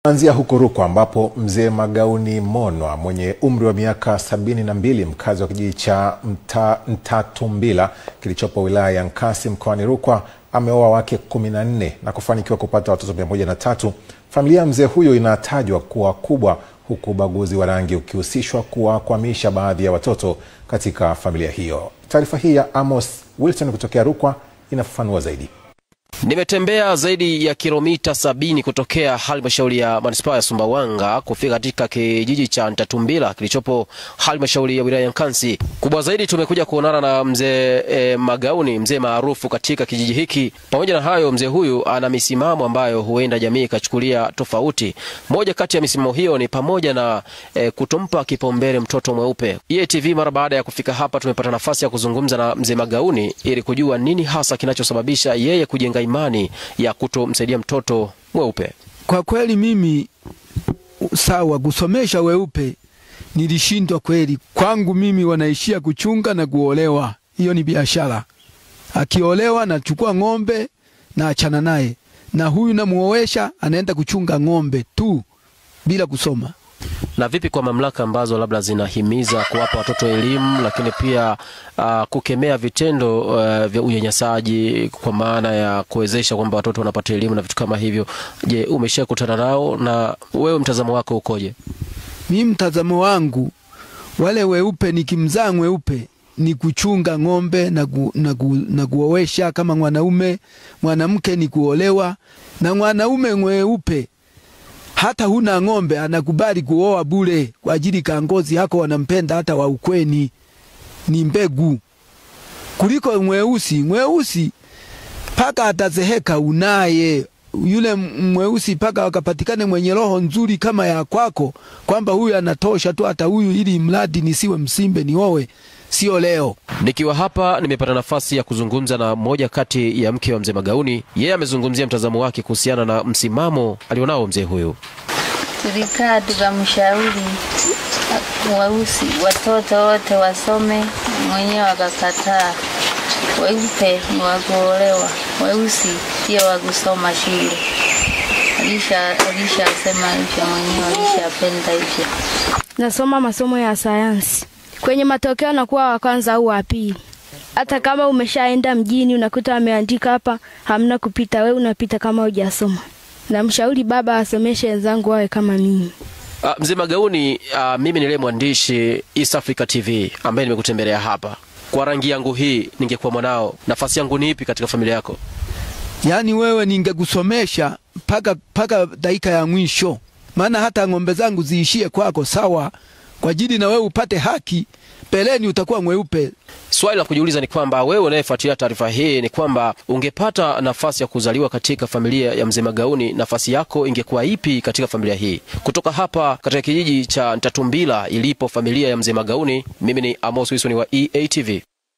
Anzia huko Rukwa ambapo mzee Magauni Monwa mwenye umri wa miaka 72 mkazi wa kijiji cha Mtatumbila kilichopo wilaya ya Nkasi mkoani Rukwa ameoa wake 14 na kufanikiwa kupata watoto 103. Familia ya mzee huyo inatajwa kuwa kubwa, huku ubaguzi wa rangi ukihusishwa kuwakwamisha baadhi ya watoto katika familia hiyo. Taarifa hii ya Amos Wilson kutokea Rukwa inafafanua zaidi. Nimetembea zaidi ya kilomita 70 kutokea halmashauri ya manispaa ya Sumbawanga kufika katika kijiji cha Mtatumbila kilichopo halmashauri ya wilaya ya Nkasi. Kubwa zaidi tumekuja kuonana na mzee Magauni, mzee maarufu katika kijiji hiki. Pamoja na hayo, mzee huyu ana misimamo ambayo huenda jamii ikachukulia tofauti. Moja kati ya misimamo hiyo ni pamoja na kutompa kipaumbele mtoto mweupe. EATV mara baada ya kufika hapa tumepata nafasi ya kuzungumza na mzee Magauni ili kujua nini hasa kinachosababisha yeye kujenga imani ya kutomsaidia mtoto mweupe. Kwa kweli mimi sawa kusomesha weupe nilishindwa kweli. Kwangu mimi wanaishia kuchunga na kuolewa. Hiyo ni biashara. Akiolewa na chukua ng'ombe na achana naye. Na huyu namuoesha anaenda kuchunga ng'ombe tu bila kusoma. Na vipi kwa mamlaka ambazo labda zinahimiza kuwapa watoto elimu, lakini pia kukemea vitendo vya unyanyasaji kwa maana ya kuwezesha kwamba watoto wanapata elimu na vitu kama hivyo? Je, umeshakutana nao na wewe mtazamo wako ukoje? Mimi mtazamo wangu, wale weupe nikimzaa mweupe ni kuchunga ng'ombe na kuoesha kama mwanaume, mwanamke ni kuolewa. Na mwanaume mweupe hata huna ng'ombe anakubali kuoa bure kwa ajili kangozi hako wanampenda hata wa ukweni ni mbegu. Kuliko mweusi paka atazeheka unaye. Yule mweusi paka wakapatikane mwenye roho nzuri kama ya kwako kwamba huyu anatosha tu hata huyu ili mradi nisiwe msimbe niowe, sio leo. Nikiwa hapa nimepata nafasi ya kuzungumza na moja kati ya mke wa mzee Magauni. Yeye amezungumzia mtazamo wake kuhusiana na msimamo alionao mzee huyu. Tulikaa tukamshauri weusi watoto wote wasome, mwenyewe akakataa. Weupe ni wa kuolewa, weusi pia wa kusoma shule. Alisema hivyo mwenyewe, alishapenda hivyo. Nasoma masomo ya sayansi. Kwenye matokeo nakuwa wa kwanza au wa pili. Hata kama umeshaenda mjini unakuta ameandika hapa hamna kupita, wewe unapita kama hujasoma. Namshauri baba asomeshe wenzangu wawe kama mimi. Mzee Magauni, mimi ni mwandishi East Africa TV ambaye nimekutembelea hapa. Kwa rangi yangu hii ningekuwa mwanao, nafasi yangu ni ipi katika familia yako? Yaani wewe ningekusomesha paka dakika ya mwisho. Maana hata ng'ombe zangu ziishie kwako sawa, kwa ajili na wewe upate haki, peleni utakuwa mweupe. Swali la kujiuliza ni kwamba wewe unayefuatilia taarifa hii ni kwamba ungepata nafasi ya kuzaliwa katika familia ya mzee Magauni, nafasi yako ingekuwa ipi katika familia hii? Kutoka hapa katika kijiji cha Mtatumbila ilipo familia ya mzee Magauni, mimi ni Amos Wilson wa EATV.